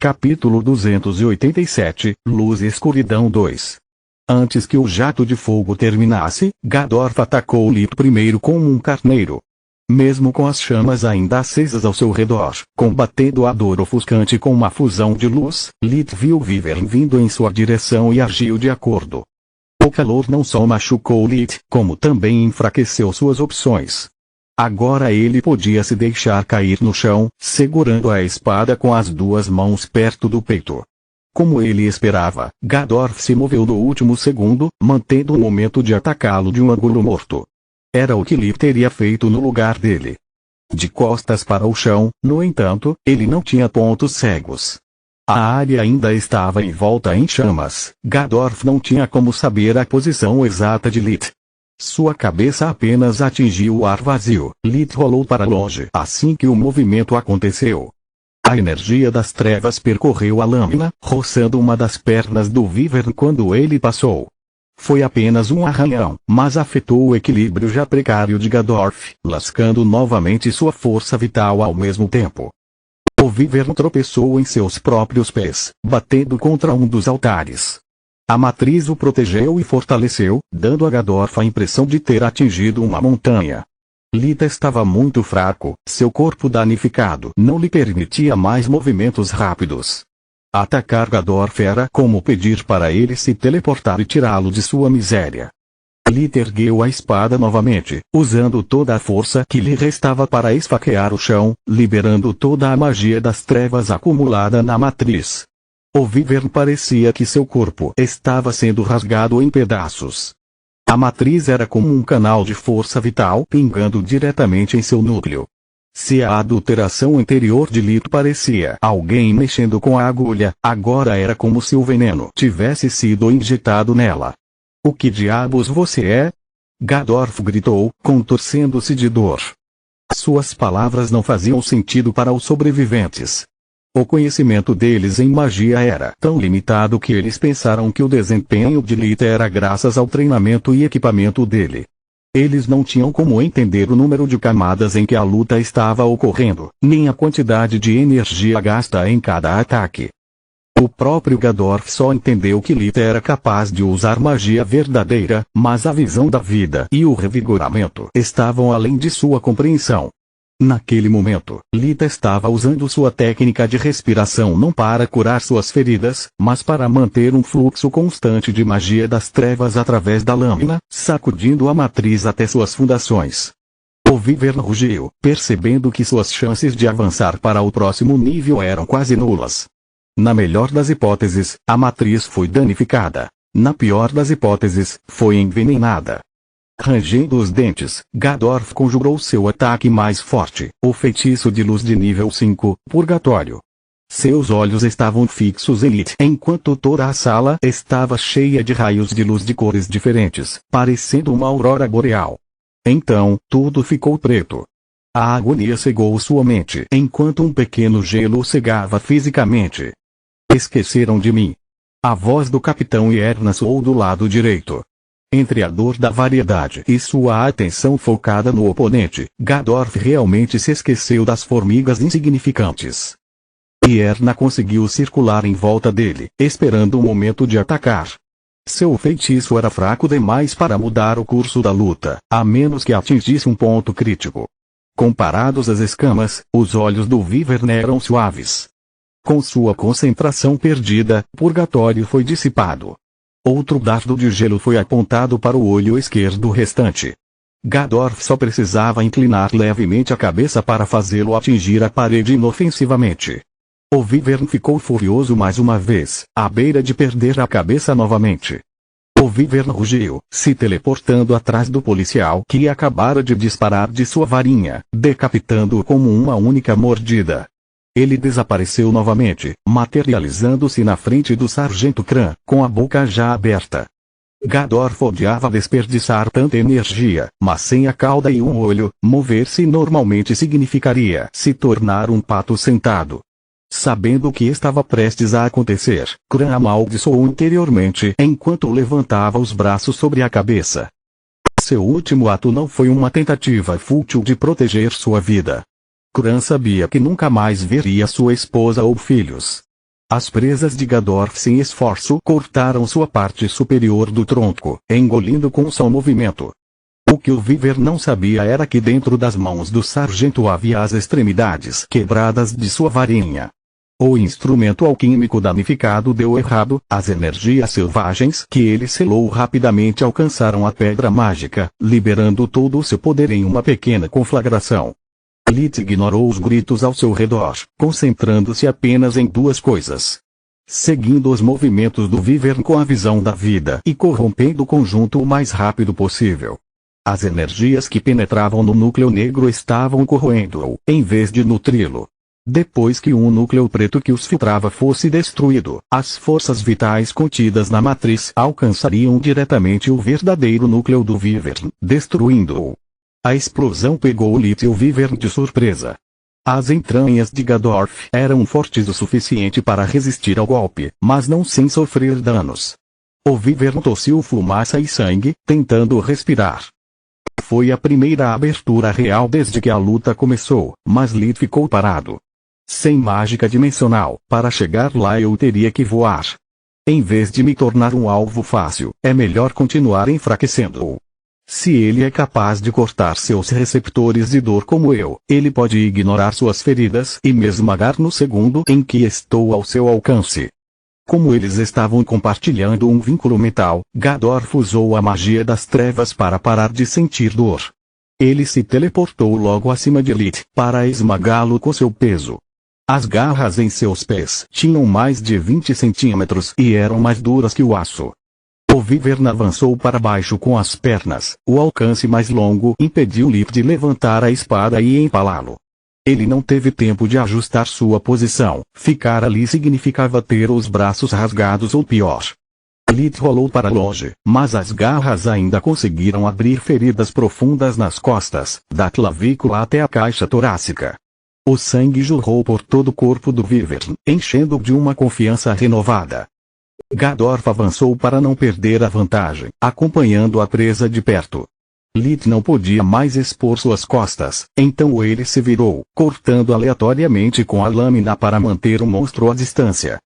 Capítulo 287, Luz e Escuridão 2. Antes que o jato de fogo terminasse, Gadorf atacou Lith primeiro como um carneiro. Mesmo com as chamas ainda acesas ao seu redor, combatendo a dor ofuscante com uma fusão de luz, Lith viu Wyvern vindo em sua direção e agiu de acordo. O calor não só machucou Lith, como também enfraqueceu suas opções. Agora ele podia se deixar cair no chão, segurando a espada com as duas mãos perto do peito. Como ele esperava, Gadorf se moveu no último segundo, mantendo o momento de atacá-lo de um ângulo morto. Era o que Lith teria feito no lugar dele. De costas para o chão, no entanto, ele não tinha pontos cegos. A área ainda estava em volta em chamas. Gadorf não tinha como saber a posição exata de Lith. Sua cabeça apenas atingiu o ar vazio. Lith rolou para longe assim que o movimento aconteceu. A energia das trevas percorreu a lâmina, roçando uma das pernas do Wyvern quando ele passou. Foi apenas um arranhão, mas afetou o equilíbrio já precário de Gadorf, lascando novamente sua força vital ao mesmo tempo. O Wyvern tropeçou em seus próprios pés, batendo contra um dos altares. A matriz o protegeu e fortaleceu, dando a Gadorf a impressão de ter atingido uma montanha. Lith estava muito fraco, seu corpo danificado não lhe permitia mais movimentos rápidos. Atacar Gadorf era como pedir para ele se teleportar e tirá-lo de sua miséria. Lith ergueu a espada novamente, usando toda a força que lhe restava para esfaquear o chão, liberando toda a magia das trevas acumulada na matriz. O Wyvern parecia que seu corpo estava sendo rasgado em pedaços. A matriz era como um canal de força vital pingando diretamente em seu núcleo. Se a adulteração anterior de Lith parecia alguém mexendo com a agulha, agora era como se o veneno tivesse sido injetado nela. O que diabos você é? Gadorf gritou, contorcendo-se de dor. Suas palavras não faziam sentido para os sobreviventes. O conhecimento deles em magia era tão limitado que eles pensaram que o desempenho de Lith era graças ao treinamento e equipamento dele. Eles não tinham como entender o número de camadas em que a luta estava ocorrendo, nem a quantidade de energia gasta em cada ataque. O próprio Gadorf só entendeu que Lith era capaz de usar magia verdadeira, mas a visão da vida e o revigoramento estavam além de sua compreensão. Naquele momento, Lith estava usando sua técnica de respiração não para curar suas feridas, mas para manter um fluxo constante de magia das trevas através da lâmina, sacudindo a matriz até suas fundações. O Wyvern rugiu, percebendo que suas chances de avançar para o próximo nível eram quase nulas. Na melhor das hipóteses, a matriz foi danificada. Na pior das hipóteses, foi envenenada. Rangendo os dentes, Gadorf conjurou seu ataque mais forte, o feitiço de luz de nível 5, Purgatório. Seus olhos estavam fixos em Lith, enquanto toda a sala estava cheia de raios de luz de cores diferentes, parecendo uma aurora boreal. Então, tudo ficou preto. A agonia cegou sua mente, enquanto um pequeno gelo o cegava fisicamente. Esqueceram de mim. A voz do capitão Ierna soou do lado direito. Entre a dor da variedade e sua atenção focada no oponente, Gadorf realmente se esqueceu das formigas insignificantes. Ierna conseguiu circular em volta dele, esperando o momento de atacar. Seu feitiço era fraco demais para mudar o curso da luta, a menos que atingisse um ponto crítico. Comparados às escamas, os olhos do Wyvern eram suaves. Com sua concentração perdida, Purgatório foi dissipado. Outro dardo de gelo foi apontado para o olho esquerdo restante. Gadorf só precisava inclinar levemente a cabeça para fazê-lo atingir a parede inofensivamente. O Wyvern ficou furioso mais uma vez, à beira de perder a cabeça novamente. O Wyvern rugiu, se teleportando atrás do policial que acabara de disparar de sua varinha, decapitando-o como uma única mordida. Ele desapareceu novamente, materializando-se na frente do sargento Kran, com a boca já aberta. Gadorf odiava desperdiçar tanta energia, mas sem a cauda e um olho, mover-se normalmente significaria se tornar um pato sentado. Sabendo o que estava prestes a acontecer, Kran amaldiçoou interiormente enquanto levantava os braços sobre a cabeça. Seu último ato não foi uma tentativa fútil de proteger sua vida. Kran sabia que nunca mais veria sua esposa ou filhos. As presas de Gadorf sem esforço cortaram sua parte superior do tronco, engolindo com um só movimento. O que o Viver não sabia era que dentro das mãos do sargento havia as extremidades quebradas de sua varinha. O instrumento alquímico danificado deu errado, as energias selvagens que ele selou rapidamente alcançaram a pedra mágica, liberando todo o seu poder em uma pequena conflagração. Lit ignorou os gritos ao seu redor, concentrando-se apenas em duas coisas. Seguindo os movimentos do Viver com a visão da vida e corrompendo o conjunto o mais rápido possível. As energias que penetravam no núcleo negro estavam corroendo-o, em vez de nutri-lo. Depois que um núcleo preto que os filtrava fosse destruído, as forças vitais contidas na matriz alcançariam diretamente o verdadeiro núcleo do Viver, destruindo-o. A explosão pegou o Lit e o Viver de surpresa. As entranhas de Gadorf eram fortes o suficiente para resistir ao golpe, mas não sem sofrer danos. O Viver tossiu fumaça e sangue, tentando respirar. Foi a primeira abertura real desde que a luta começou, mas Lit ficou parado. Sem mágica dimensional, para chegar lá eu teria que voar. Em vez de me tornar um alvo fácil, é melhor continuar enfraquecendo-o. Se ele é capaz de cortar seus receptores de dor como eu, ele pode ignorar suas feridas e me esmagar no segundo em que estou ao seu alcance. Como eles estavam compartilhando um vínculo mental, Gadorf usou a magia das trevas para parar de sentir dor. Ele se teleportou logo acima de Lit, para esmagá-lo com seu peso. As garras em seus pés tinham mais de 20 centímetros e eram mais duras que o aço. O Wyvern avançou para baixo com as pernas, o alcance mais longo impediu Lit de levantar a espada e empalá-lo. Ele não teve tempo de ajustar sua posição, ficar ali significava ter os braços rasgados ou pior. Lit rolou para longe, mas as garras ainda conseguiram abrir feridas profundas nas costas, da clavícula até a caixa torácica. O sangue jorrou por todo o corpo do Wyvern, enchendo-o de uma confiança renovada. Gadorf avançou para não perder a vantagem, acompanhando a presa de perto. Lit não podia mais expor suas costas, então ele se virou, cortando aleatoriamente com a lâmina para manter o monstro à distância.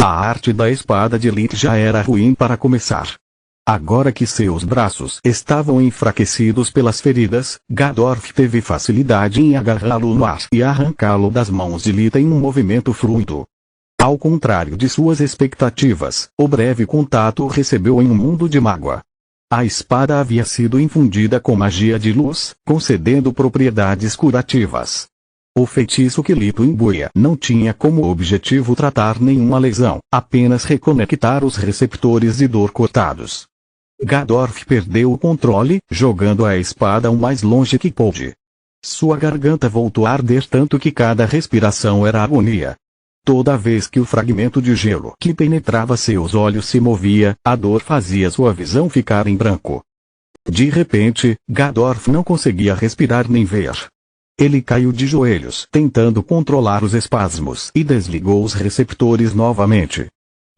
A arte da espada de Lit já era ruim para começar. Agora que seus braços estavam enfraquecidos pelas feridas, Gadorf teve facilidade em agarrá-lo no ar e arrancá-lo das mãos de Lit em um movimento fluido. Ao contrário de suas expectativas, o breve contato o recebeu em um mundo de mágoa. A espada havia sido infundida com magia de luz, concedendo propriedades curativas. O feitiço que Lit imbuía não tinha como objetivo tratar nenhuma lesão, apenas reconectar os receptores de dor cortados. Gadorf perdeu o controle, jogando a espada o mais longe que pôde. Sua garganta voltou a arder tanto que cada respiração era agonia. Toda vez que o fragmento de gelo que penetrava seus olhos se movia, a dor fazia sua visão ficar em branco. De repente, Gadorf não conseguia respirar nem ver. Ele caiu de joelhos, tentando controlar os espasmos, e desligou os receptores novamente.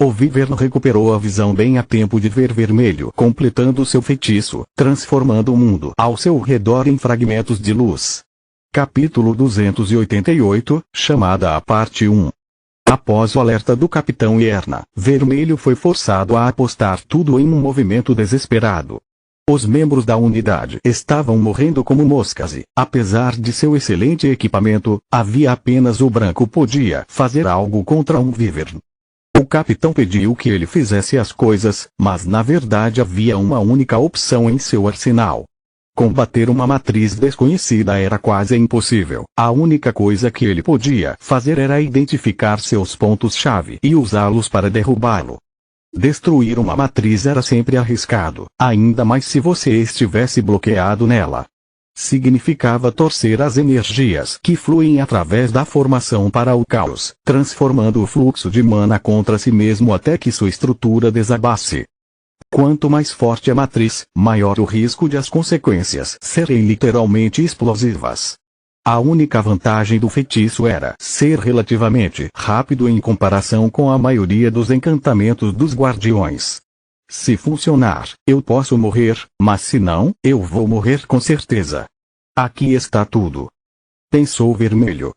O Wyvern recuperou a visão bem a tempo de ver vermelho, completando seu feitiço, transformando o mundo ao seu redor em fragmentos de luz. Capítulo 288, chamada a parte 1. Após o alerta do Capitão Yerna, Vermelho foi forçado a apostar tudo em um movimento desesperado. Os membros da unidade estavam morrendo como moscas e, apesar de seu excelente equipamento, havia apenas o branco podia fazer algo contra um Wyvern. O capitão pediu que ele fizesse as coisas, mas na verdade havia uma única opção em seu arsenal. Combater uma matriz desconhecida era quase impossível. A única coisa que ele podia fazer era identificar seus pontos-chave e usá-los para derrubá-lo. Destruir uma matriz era sempre arriscado, ainda mais se você estivesse bloqueado nela. Significava torcer as energias que fluem através da formação para o caos, transformando o fluxo de mana contra si mesmo até que sua estrutura desabasse. Quanto mais forte a matriz, maior o risco de as consequências serem literalmente explosivas. A única vantagem do feitiço era ser relativamente rápido em comparação com a maioria dos encantamentos dos guardiões. Se funcionar, eu posso morrer, mas se não, eu vou morrer com certeza. Aqui está tudo. Pensou Vermelho.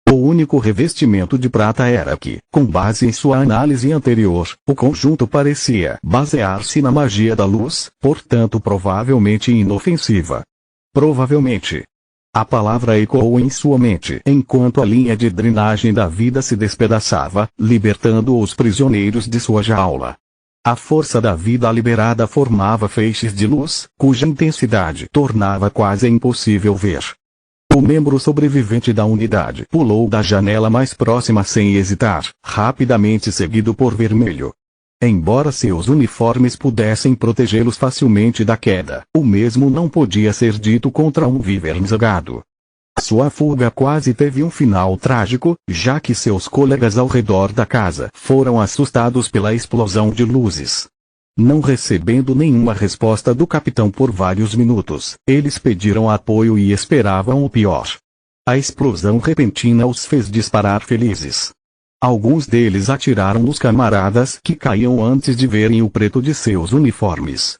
O único revestimento de prata era que, com base em sua análise anterior, o conjunto parecia basear-se na magia da luz, portanto provavelmente inofensiva. Provavelmente. A palavra ecoou em sua mente enquanto a linha de drenagem da vida se despedaçava, libertando os prisioneiros de sua jaula. A força da vida liberada formava feixes de luz, cuja intensidade tornava quase impossível ver. O membro sobrevivente da unidade pulou da janela mais próxima sem hesitar, rapidamente seguido por Vermelho. Embora seus uniformes pudessem protegê-los facilmente da queda, o mesmo não podia ser dito contra um Wyvern zangado. Sua fuga quase teve um final trágico, já que seus colegas ao redor da casa foram assustados pela explosão de luzes. Não recebendo nenhuma resposta do capitão por vários minutos, eles pediram apoio e esperavam o pior. A explosão repentina os fez disparar felizes. Alguns deles atiraram nos camaradas que caíam antes de verem o preto de seus uniformes.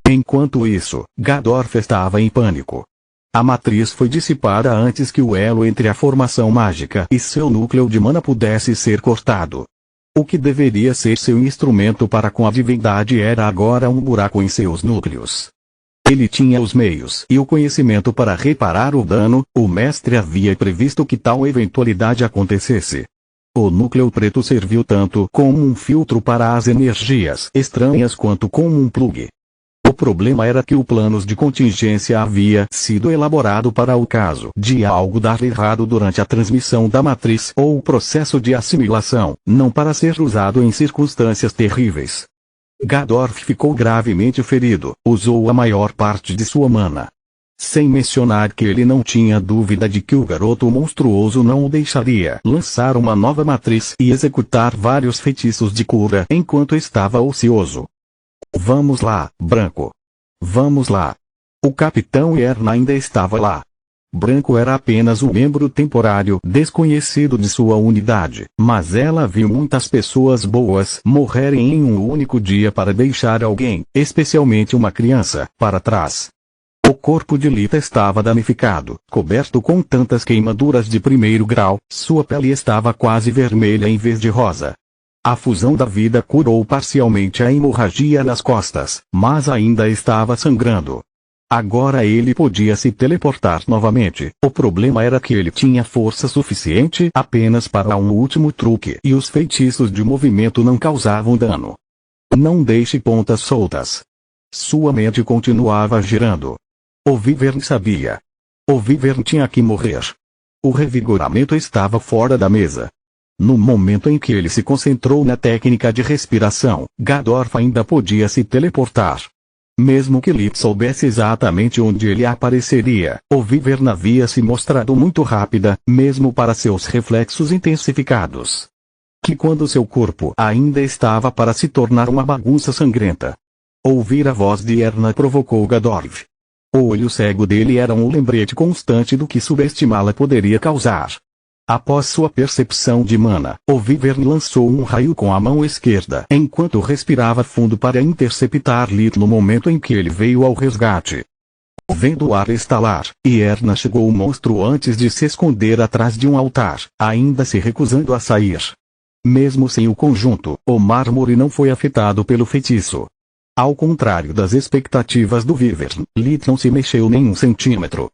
Enquanto isso, Gadorf estava em pânico. A matriz foi dissipada antes que o elo entre a formação mágica e seu núcleo de mana pudesse ser cortado. O que deveria ser seu instrumento para com a divindade era agora um buraco em seus núcleos. Ele tinha os meios e o conhecimento para reparar o dano, o mestre havia previsto que tal eventualidade acontecesse. O núcleo preto serviu tanto como um filtro para as energias estranhas quanto como um plug. O problema era que o plano de contingência havia sido elaborado para o caso de algo dar errado durante a transmissão da matriz ou o processo de assimilação, não para ser usado em circunstâncias terríveis. Gadorf ficou gravemente ferido, usou a maior parte de sua mana. Sem mencionar que ele não tinha dúvida de que o garoto monstruoso não o deixaria lançar uma nova matriz e executar vários feitiços de cura enquanto estava ocioso. Vamos lá, Branco. Vamos lá. O capitão Erna ainda estava lá. Branco era apenas um membro temporário desconhecido de sua unidade, mas ela viu muitas pessoas boas morrerem em um único dia para deixar alguém, especialmente uma criança, para trás. O corpo de Lita estava danificado, coberto com tantas queimaduras de primeiro grau, sua pele estava quase vermelha em vez de rosa. A fusão da vida curou parcialmente a hemorragia nas costas, mas ainda estava sangrando. Agora ele podia se teleportar novamente, o problema era que ele tinha força suficiente apenas para um último truque e os feitiços de movimento não causavam dano. Não deixe pontas soltas. Sua mente continuava girando. O Wyvern sabia. O Wyvern tinha que morrer. O revigoramento estava fora da mesa. No momento em que ele se concentrou na técnica de respiração, Gadorf ainda podia se teleportar. Mesmo que Lip soubesse exatamente onde ele apareceria, o Wyvern havia se mostrado muito rápida, mesmo para seus reflexos intensificados. Que quando seu corpo ainda estava para se tornar uma bagunça sangrenta. Ouvir a voz de Erna provocou Gadorf. O olho cego dele era um lembrete constante do que subestimá-la poderia causar. Após sua percepção de mana, o Wyvern lançou um raio com a mão esquerda enquanto respirava fundo para interceptar Lit no momento em que ele veio ao resgate. Vendo o ar estalar, Erna chegou o monstro antes de se esconder atrás de um altar, ainda se recusando a sair. Mesmo sem o conjunto, o mármore não foi afetado pelo feitiço. Ao contrário das expectativas do Wyvern, Lit não se mexeu nem um centímetro.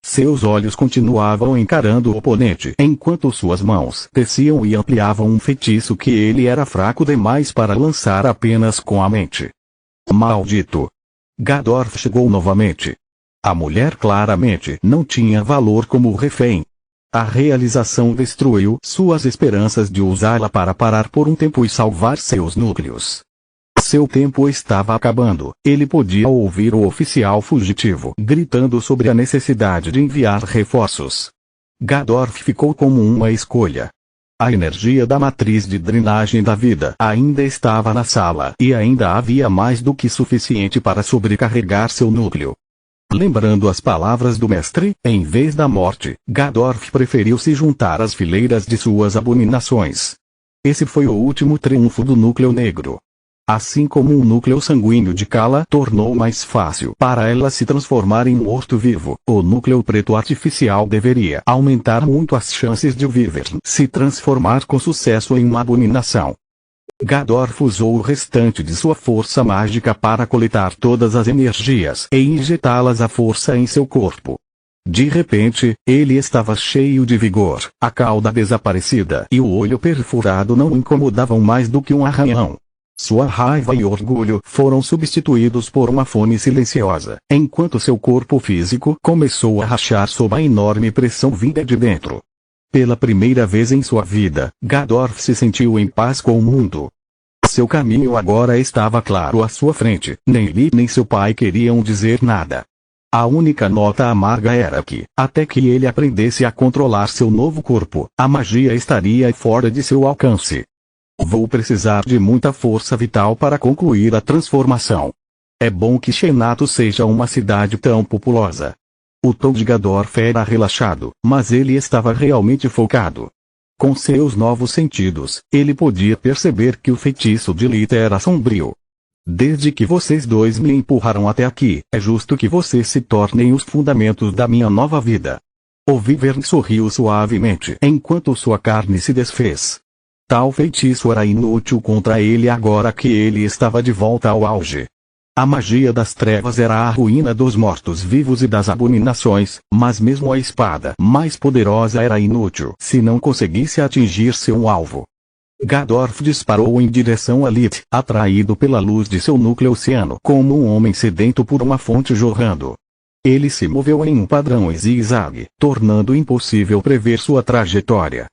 Seus olhos continuavam encarando o oponente enquanto suas mãos teciam e ampliavam um feitiço que ele era fraco demais para lançar apenas com a mente. Maldito! Gadorf chegou novamente. A mulher claramente não tinha valor como refém. A realização destruiu suas esperanças de usá-la para parar por um tempo e salvar seus núcleos. Seu tempo estava acabando, ele podia ouvir o oficial fugitivo gritando sobre a necessidade de enviar reforços. Gadorf ficou como uma escolha. A energia da matriz de drenagem da vida ainda estava na sala e ainda havia mais do que suficiente para sobrecarregar seu núcleo. Lembrando as palavras do mestre, em vez da morte, Gadorf preferiu se juntar às fileiras de suas abominações. Esse foi o último triunfo do núcleo negro. Assim como um núcleo sanguíneo de Kala tornou mais fácil para ela se transformar em morto-vivo, o núcleo preto artificial deveria aumentar muito as chances de Wyvern se transformar com sucesso em uma abominação. Gadorf usou o restante de sua força mágica para coletar todas as energias e injetá-las à força em seu corpo. De repente, ele estava cheio de vigor, a cauda desaparecida e o olho perfurado não o incomodavam mais do que um arranhão. Sua raiva e orgulho foram substituídos por uma fome silenciosa, enquanto seu corpo físico começou a rachar sob a enorme pressão vinda de dentro. Pela primeira vez em sua vida, Gadorf se sentiu em paz com o mundo. Seu caminho agora estava claro à sua frente, nem Lee nem seu pai queriam dizer nada. A única nota amarga era que, até que ele aprendesse a controlar seu novo corpo, a magia estaria fora de seu alcance. Vou precisar de muita força vital para concluir a transformação. É bom que Shenato seja uma cidade tão populosa. O tom de Gadorf era relaxado, mas ele estava realmente focado. Com seus novos sentidos, ele podia perceber que o feitiço de Lita era sombrio. Desde que vocês dois me empurraram até aqui, é justo que vocês se tornem os fundamentos da minha nova vida. O Wyvern sorriu suavemente enquanto sua carne se desfez. Tal feitiço era inútil contra ele agora que ele estava de volta ao auge. A magia das trevas era a ruína dos mortos-vivos e das abominações, mas mesmo a espada mais poderosa era inútil se não conseguisse atingir seu alvo. Gadorf disparou em direção a Lith, atraído pela luz de seu núcleo oceano como um homem sedento por uma fonte jorrando. Ele se moveu em um padrão em zigue-zague, tornando impossível prever sua trajetória.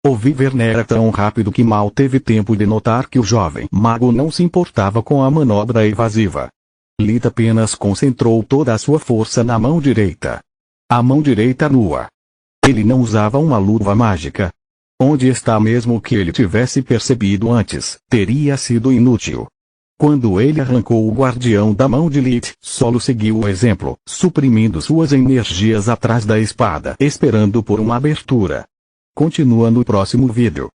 O Wyvern era tão rápido que mal teve tempo de notar que o jovem mago não se importava com a manobra evasiva. Lith apenas concentrou toda a sua força na mão direita. A mão direita nua. Ele não usava uma luva mágica. Onde está mesmo que ele tivesse percebido antes, teria sido inútil. Quando ele arrancou o guardião da mão de Lith, Solo seguiu o exemplo, suprimindo suas energias atrás da espada, esperando por uma abertura. Continua no próximo vídeo.